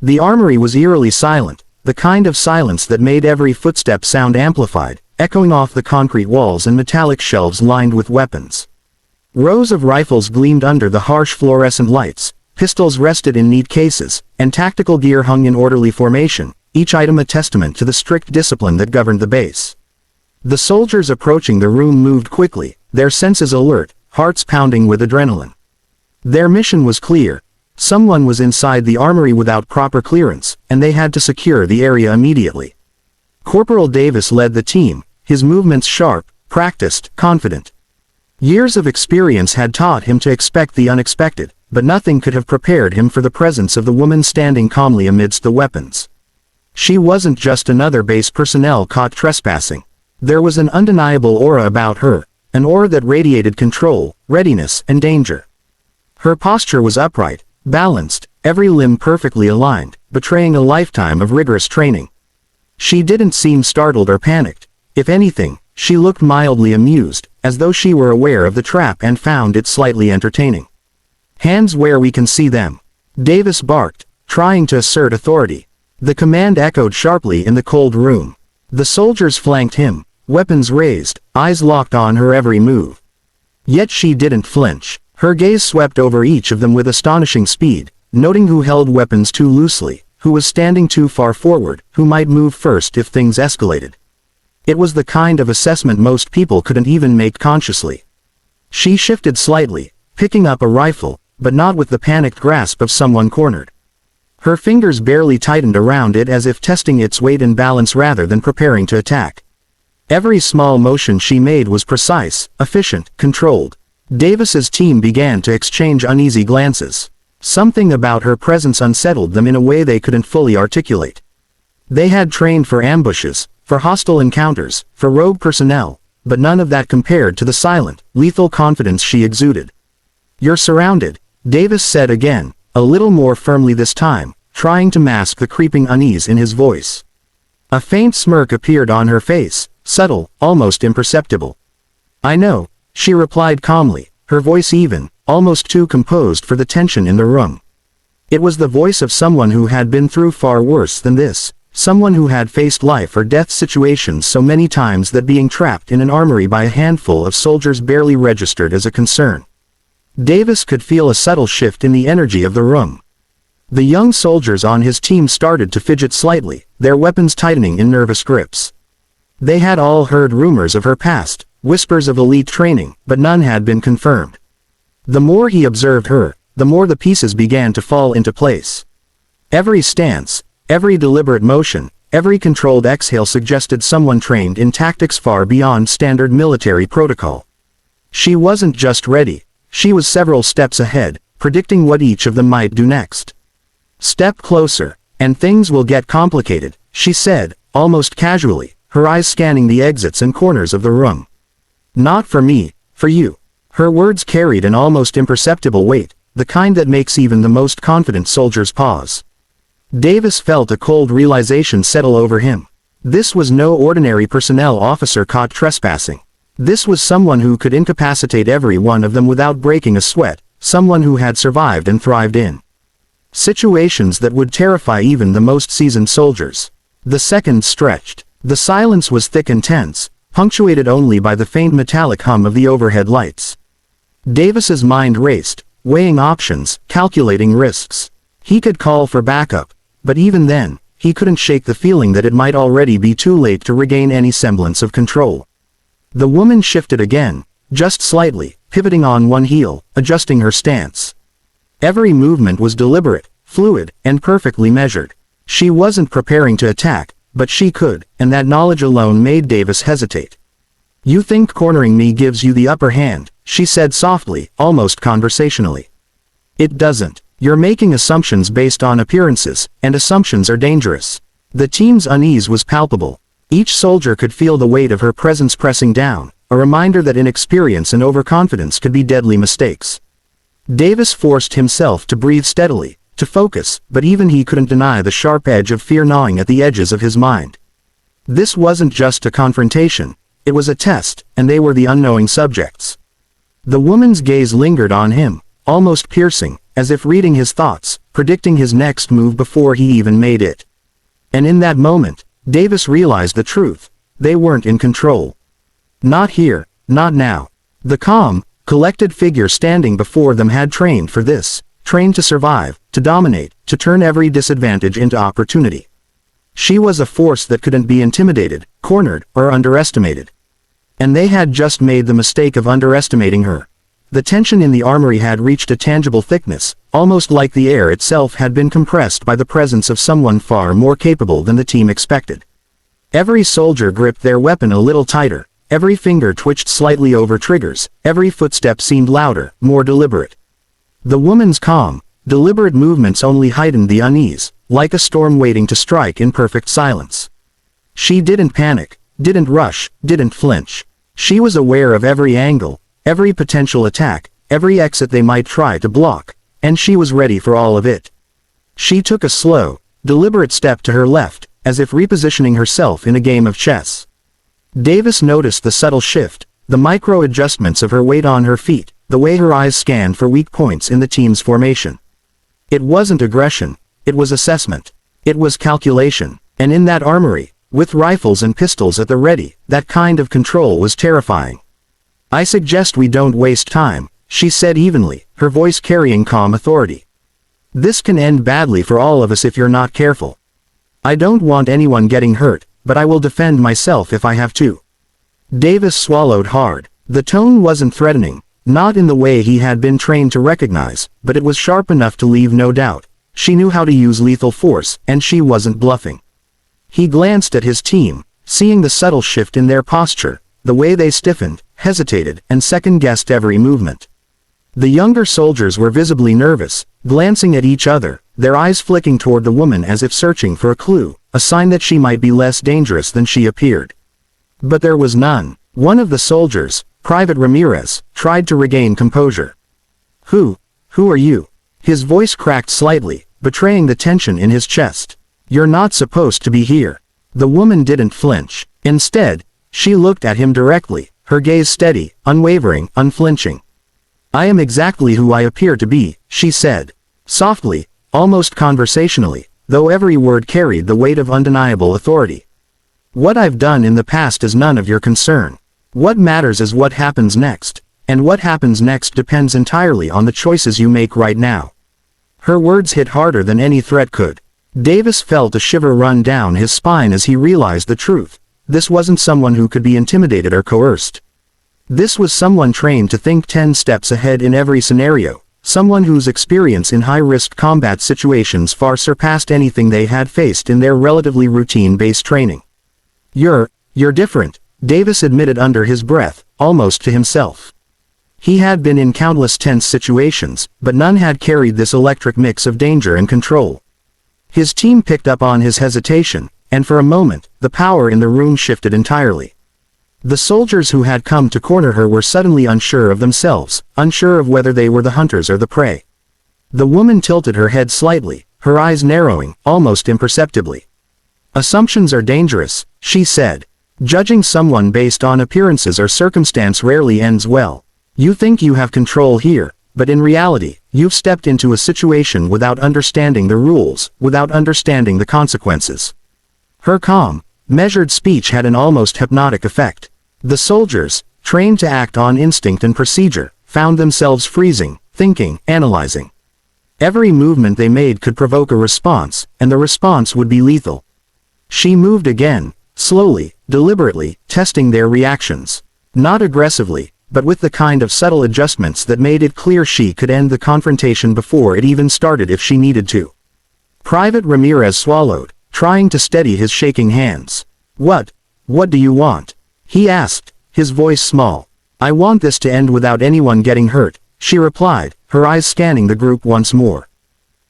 The armory was eerily silent, the kind of silence that made every footstep sound amplified, echoing off the concrete walls and metallic shelves lined with weapons. Rows of rifles gleamed under the harsh fluorescent lights, pistols rested in neat cases, and tactical gear hung in orderly formation, each item a testament to the strict discipline that governed the base. The soldiers approaching the room moved quickly, their senses alert, hearts pounding with adrenaline. Their mission was clear. Someone was inside the armory without proper clearance, and they had to secure the area immediately. Corporal Davis led the team, his movements sharp, practiced, confident. Years of experience had taught him to expect the unexpected, but nothing could have prepared him for the presence of the woman standing calmly amidst the weapons. She wasn't just another base personnel caught trespassing. There was an undeniable aura about her, an aura that radiated control, readiness, and danger. Her posture was upright, balanced, every limb perfectly aligned, betraying a lifetime of rigorous training. She didn't seem startled or panicked. If anything, she looked mildly amused, as though she were aware of the trap and found it slightly entertaining. "Hands where we can see them," Davis barked, trying to assert authority. The command echoed sharply in the cold room. The soldiers flanked him, weapons raised, eyes locked on her every move. Yet she didn't flinch. Her gaze swept over each of them with astonishing speed, noting who held weapons too loosely, who was standing too far forward, who might move first if things escalated. It was the kind of assessment most people couldn't even make consciously. She shifted slightly, picking up a rifle, but not with the panicked grasp of someone cornered. Her fingers barely tightened around it as if testing its weight and balance rather than preparing to attack. Every small motion she made was precise, efficient, controlled. Davis's team began to exchange uneasy glances. Something about her presence unsettled them in a way they couldn't fully articulate. They had trained for ambushes, for hostile encounters, for rogue personnel, but none of that compared to the silent, lethal confidence she exuded. "You're surrounded," Davis said again, a little more firmly this time, trying to mask the creeping unease in his voice. A faint smirk appeared on her face, subtle, almost imperceptible. "I know," she replied calmly, her voice even, almost too composed for the tension in the room. It was the voice of someone who had been through far worse than this, someone who had faced life or death situations so many times that being trapped in an armory by a handful of soldiers barely registered as a concern. Davis could feel a subtle shift in the energy of the room. The young soldiers on his team started to fidget slightly, their weapons tightening in nervous grips. They had all heard rumors of her past, whispers of elite training, but none had been confirmed. The more he observed her, the more the pieces began to fall into place. Every stance, every deliberate motion, every controlled exhale suggested someone trained in tactics far beyond standard military protocol. She wasn't just ready, she was several steps ahead, predicting what each of them might do next. "Step closer, and things will get complicated," she said, almost casually, her eyes scanning the exits and corners of the room. "Not for me, for you." Her words carried an almost imperceptible weight, the kind that makes even the most confident soldiers pause. Davis felt a cold realization settle over him. This was no ordinary personnel officer caught trespassing. This was someone who could incapacitate every one of them without breaking a sweat, someone who had survived and thrived in situations that would terrify even the most seasoned soldiers. The seconds stretched. The silence was thick and tense, punctuated only by the faint metallic hum of the overhead lights. Davis's mind raced, weighing options, calculating risks. He could call for backup, but even then, he couldn't shake the feeling that it might already be too late to regain any semblance of control. The woman shifted again, just slightly, pivoting on one heel, adjusting her stance. Every movement was deliberate, fluid, and perfectly measured. She wasn't preparing to attack, but she could, and that knowledge alone made Davis hesitate. "You think cornering me gives you the upper hand," she said softly, almost conversationally. "It doesn't. You're making assumptions based on appearances, and assumptions are dangerous." The team's unease was palpable. Each soldier could feel the weight of her presence pressing down, a reminder that inexperience and overconfidence could be deadly mistakes. Davis forced himself to breathe steadily, to focus, but even he couldn't deny the sharp edge of fear gnawing at the edges of his mind. This wasn't just a confrontation, it was a test, and they were the unknowing subjects. The woman's gaze lingered on him, almost piercing, as if reading his thoughts, predicting his next move before he even made it. And in that moment, Davis realized the truth. They weren't in control. Not here, not now. The calm, collected figure standing before them had trained for this, trained to survive, to dominate, to turn every disadvantage into opportunity. She was a force that couldn't be intimidated, cornered, or underestimated. And they had just made the mistake of underestimating her. The tension in the armory had reached a tangible thickness, almost like the air itself had been compressed by the presence of someone far more capable than the team expected. Every soldier gripped their weapon a little tighter, every finger twitched slightly over triggers, every footstep seemed louder, more deliberate. The woman's calm, deliberate movements only heightened the unease, like a storm waiting to strike in perfect silence. She didn't panic, didn't rush, didn't flinch. She was aware of every angle, every potential attack, every exit they might try to block, and she was ready for all of it. She took a slow, deliberate step to her left, as if repositioning herself in a game of chess. Davis noticed the subtle shift, the micro-adjustments of her weight on her feet, the way her eyes scanned for weak points in the team's formation. It wasn't aggression, it was assessment. It was calculation, and in that armory, with rifles and pistols at the ready, that kind of control was terrifying. "I suggest we don't waste time," she said evenly, her voice carrying calm authority. "This can end badly for all of us if you're not careful. I don't want anyone getting hurt, but I will defend myself if I have to." Davis swallowed hard. The tone wasn't threatening, not in the way he had been trained to recognize, but it was sharp enough to leave no doubt. She knew how to use lethal force, and she wasn't bluffing. He glanced at his team, seeing the subtle shift in their posture, the way they stiffened, hesitated, and second-guessed every movement. The younger soldiers were visibly nervous, glancing at each other, their eyes flicking toward the woman as if searching for a clue, a sign that she might be less dangerous than she appeared. But there was none. One of the soldiers, Private Ramirez, tried to regain composure. Who are you?" His voice cracked slightly, betraying the tension in his chest. "You're not supposed to be here." The woman didn't flinch. Instead, she looked at him directly, her gaze steady, unwavering, unflinching. "I am exactly who I appear to be," she said. Softly, almost conversationally, though every word carried the weight of undeniable authority. "What I've done in the past is none of your concern. What matters is what happens next, and what happens next depends entirely on the choices you make right now." Her words hit harder than any threat could. Davis felt a shiver run down his spine as he realized the truth. This wasn't someone who could be intimidated or coerced. This was someone trained to think 10 steps ahead in every scenario, someone whose experience in high-risk combat situations far surpassed anything they had faced in their relatively routine-based training. You're different," Davis admitted under his breath, almost to himself. He had been in countless tense situations, but none had carried this electric mix of danger and control. His team picked up on his hesitation, and for a moment, the power in the room shifted entirely. The soldiers who had come to corner her were suddenly unsure of themselves, unsure of whether they were the hunters or the prey. The woman tilted her head slightly, her eyes narrowing, almost imperceptibly. "Assumptions are dangerous," she said. "Judging someone based on appearances or circumstance rarely ends well. You think you have control here, but in reality, you've stepped into a situation without understanding the rules, without understanding the consequences." Her calm, measured speech had an almost hypnotic effect. The soldiers, trained to act on instinct and procedure, found themselves freezing, thinking, analyzing. Every movement they made could provoke a response, and the response would be lethal. She moved again, slowly, deliberately, testing their reactions. Not aggressively, but with the kind of subtle adjustments that made it clear she could end the confrontation before it even started if she needed to. Private Ramirez swallowed, trying to steady his shaking hands. What do you want?" he asked, his voice small. "I want this to end without anyone getting hurt," she replied, her eyes scanning the group once more.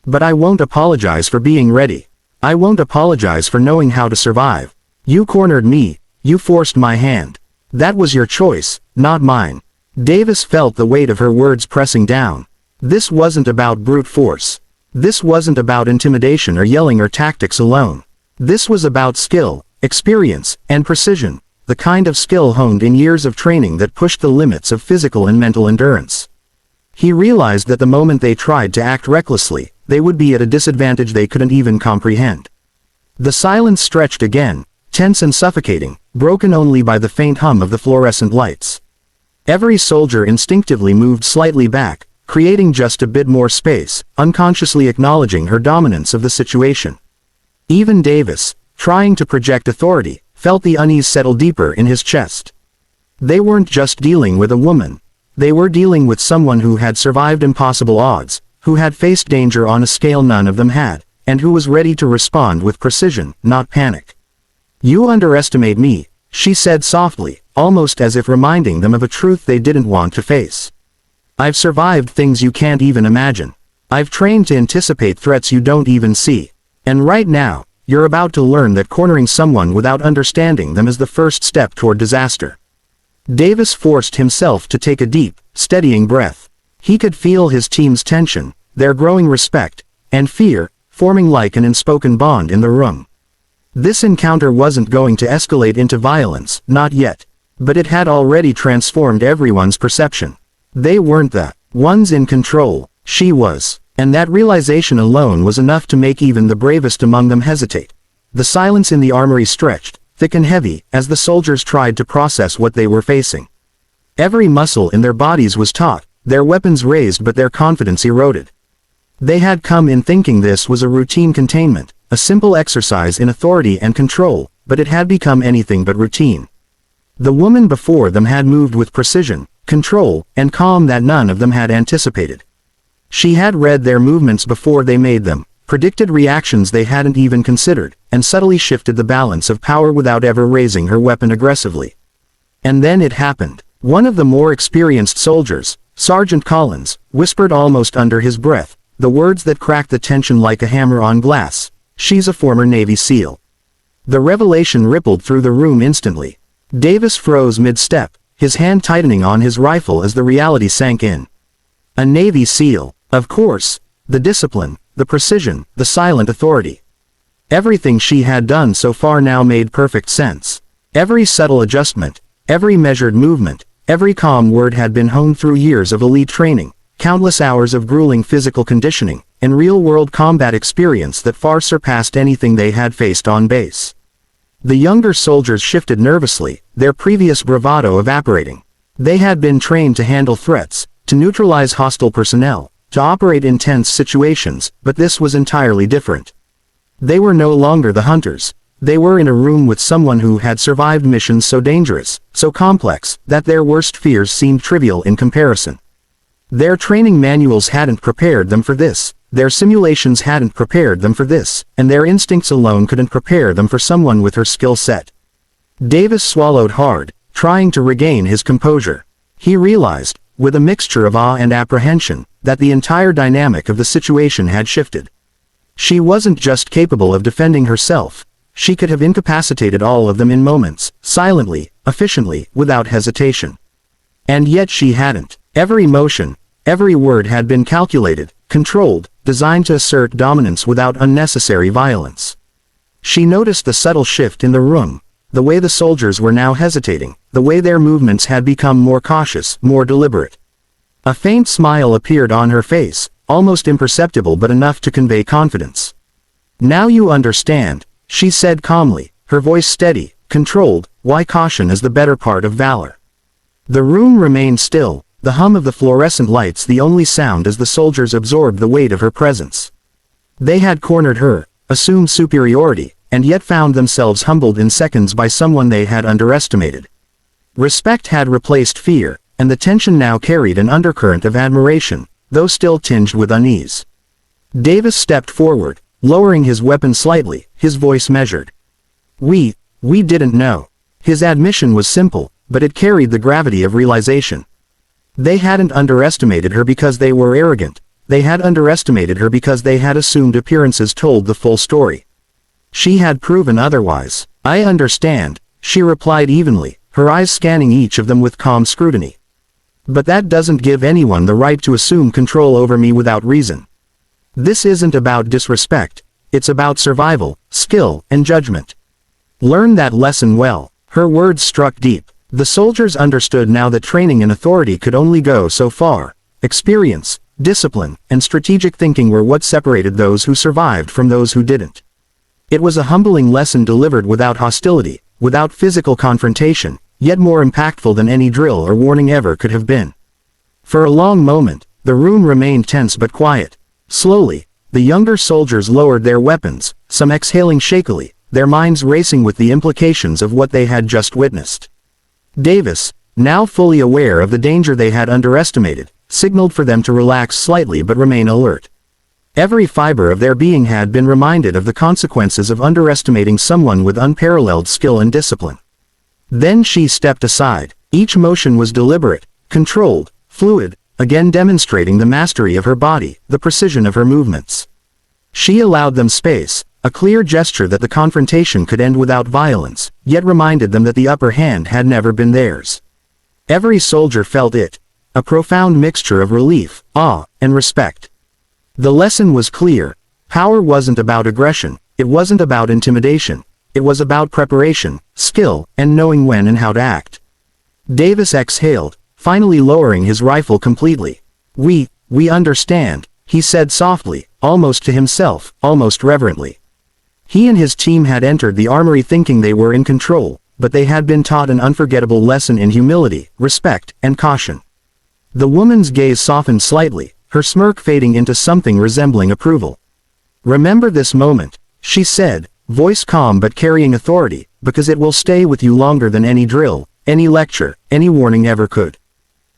"But I won't apologize for being ready. I won't apologize for knowing how to survive. You cornered me, you forced my hand. That was your choice, not mine." Davis felt the weight of her words pressing down. This wasn't about brute force. This wasn't about intimidation or yelling or tactics alone. This was about skill, experience, and precision, the kind of skill honed in years of training that pushed the limits of physical and mental endurance. He realized that the moment they tried to act recklessly, they would be at a disadvantage they couldn't even comprehend. The silence stretched again, tense and suffocating, broken only by the faint hum of the fluorescent lights. Every soldier instinctively moved slightly back, creating just a bit more space, unconsciously acknowledging her dominance of the situation. Even Davis, trying to project authority, felt the unease settle deeper in his chest. They weren't just dealing with a woman. They were dealing with someone who had survived impossible odds, who had faced danger on a scale none of them had, and who was ready to respond with precision, not panic. "You underestimate me," she said softly, almost as if reminding them of a truth they didn't want to face. "I've survived things you can't even imagine. I've trained to anticipate threats you don't even see. And right now, you're about to learn that cornering someone without understanding them is the first step toward disaster." Davis forced himself to take a deep, steadying breath. He could feel his team's tension, their growing respect, and fear, forming like an unspoken bond in the room. This encounter wasn't going to escalate into violence, not yet. But it had already transformed everyone's perception. They weren't the ones in control, she was. And that realization alone was enough to make even the bravest among them hesitate. The silence in the armory stretched, thick and heavy, as the soldiers tried to process what they were facing. Every muscle in their bodies was taut, their weapons raised but their confidence eroded. They had come in thinking this was a routine containment, a simple exercise in authority and control, but it had become anything but routine. The woman before them had moved with precision, control, and calm that none of them had anticipated. She had read their movements before they made them, predicted reactions they hadn't even considered, and subtly shifted the balance of power without ever raising her weapon aggressively. And then it happened. One of the more experienced soldiers, Sergeant Collins, whispered almost under his breath, the words that cracked the tension like a hammer on glass: "She's a former Navy SEAL." The revelation rippled through the room instantly. Davis froze mid-step, his hand tightening on his rifle as the reality sank in. A Navy SEAL, of course. The discipline, the precision, the silent authority. Everything she had done so far now made perfect sense. Every subtle adjustment, every measured movement, every calm word had been honed through years of elite training, countless hours of grueling physical conditioning, and real-world combat experience that far surpassed anything they had faced on base. The younger soldiers shifted nervously, their previous bravado evaporating. They had been trained to handle threats, to neutralize hostile personnel, to operate in tense situations, but this was entirely different. They were no longer the hunters. They were in a room with someone who had survived missions so dangerous, so complex, that their worst fears seemed trivial in comparison. Their training manuals hadn't prepared them for this. Their simulations hadn't prepared them for this, and their instincts alone couldn't prepare them for someone with her skill set. Davis swallowed hard, trying to regain his composure. He realized, with a mixture of awe and apprehension, that the entire dynamic of the situation had shifted. She wasn't just capable of defending herself, she could have incapacitated all of them in moments, silently, efficiently, without hesitation. And yet she hadn't. Every motion, every word had been calculated, controlled, designed to assert dominance without unnecessary violence. She noticed the subtle shift in the room, the way the soldiers were now hesitating, the way their movements had become more cautious, more deliberate. A faint smile appeared on her face, almost imperceptible but enough to convey confidence. "Now you understand," she said calmly, her voice steady, controlled, "why caution is the better part of valor." The room remained still, the hum of the fluorescent lights the only sound as the soldiers absorbed the weight of her presence. They had cornered her, assumed superiority, and yet found themselves humbled in seconds by someone they had underestimated. Respect had replaced fear, and the tension now carried an undercurrent of admiration, though still tinged with unease. Davis stepped forward, lowering his weapon slightly, his voice measured. We didn't know." His admission was simple, but it carried the gravity of realization. They hadn't underestimated her because they were arrogant. They had underestimated her because they had assumed appearances told the full story. She had proven otherwise. "I understand," she replied evenly, her eyes scanning each of them with calm scrutiny. "But that doesn't give anyone the right to assume control over me without reason. This isn't about disrespect, it's about survival, skill, and judgment. Learn that lesson well." Her words struck deep. The soldiers understood now that training and authority could only go so far, experience, discipline, and strategic thinking were what separated those who survived from those who didn't. It was a humbling lesson delivered without hostility, without physical confrontation, yet more impactful than any drill or warning ever could have been. For a long moment, the room remained tense but quiet. Slowly, the younger soldiers lowered their weapons, some exhaling shakily, their minds racing with the implications of what they had just witnessed. Davis, now fully aware of the danger they had underestimated, signaled for them to relax slightly but remain alert. Every fiber of their being had been reminded of the consequences of underestimating someone with unparalleled skill and discipline. Then she stepped aside. Each motion was deliberate, controlled, fluid, again demonstrating the mastery of her body, the precision of her movements. She allowed them space, a clear gesture that the confrontation could end without violence, yet reminded them that the upper hand had never been theirs. Every soldier felt it, a profound mixture of relief, awe, and respect. The lesson was clear. Power wasn't about aggression, it wasn't about intimidation, it was about preparation, skill, and knowing when and how to act. Davis exhaled, finally lowering his rifle completely. We understand, he said softly, almost to himself, almost reverently. He and his team had entered the armory thinking they were in control, but they had been taught an unforgettable lesson in humility, respect, and caution. The woman's gaze softened slightly, her smirk fading into something resembling approval. "Remember this moment," she said, voice calm but carrying authority, "because it will stay with you longer than any drill, any lecture, any warning ever could.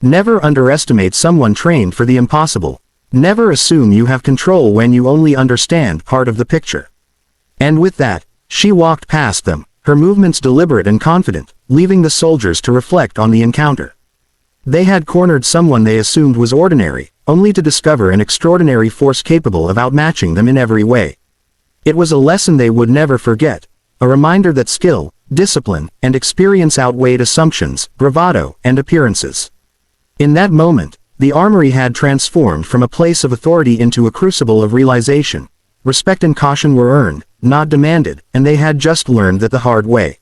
Never underestimate someone trained for the impossible. Never assume you have control when you only understand part of the picture." And with that, she walked past them, her movements deliberate and confident, leaving the soldiers to reflect on the encounter. They had cornered someone they assumed was ordinary, only to discover an extraordinary force capable of outmatching them in every way. It was a lesson they would never forget, a reminder that skill, discipline, and experience outweighed assumptions, bravado, and appearances. In that moment, the armory had transformed from a place of authority into a crucible of realization. Respect and caution were earned, not demanded, and they had just learned that the hard way.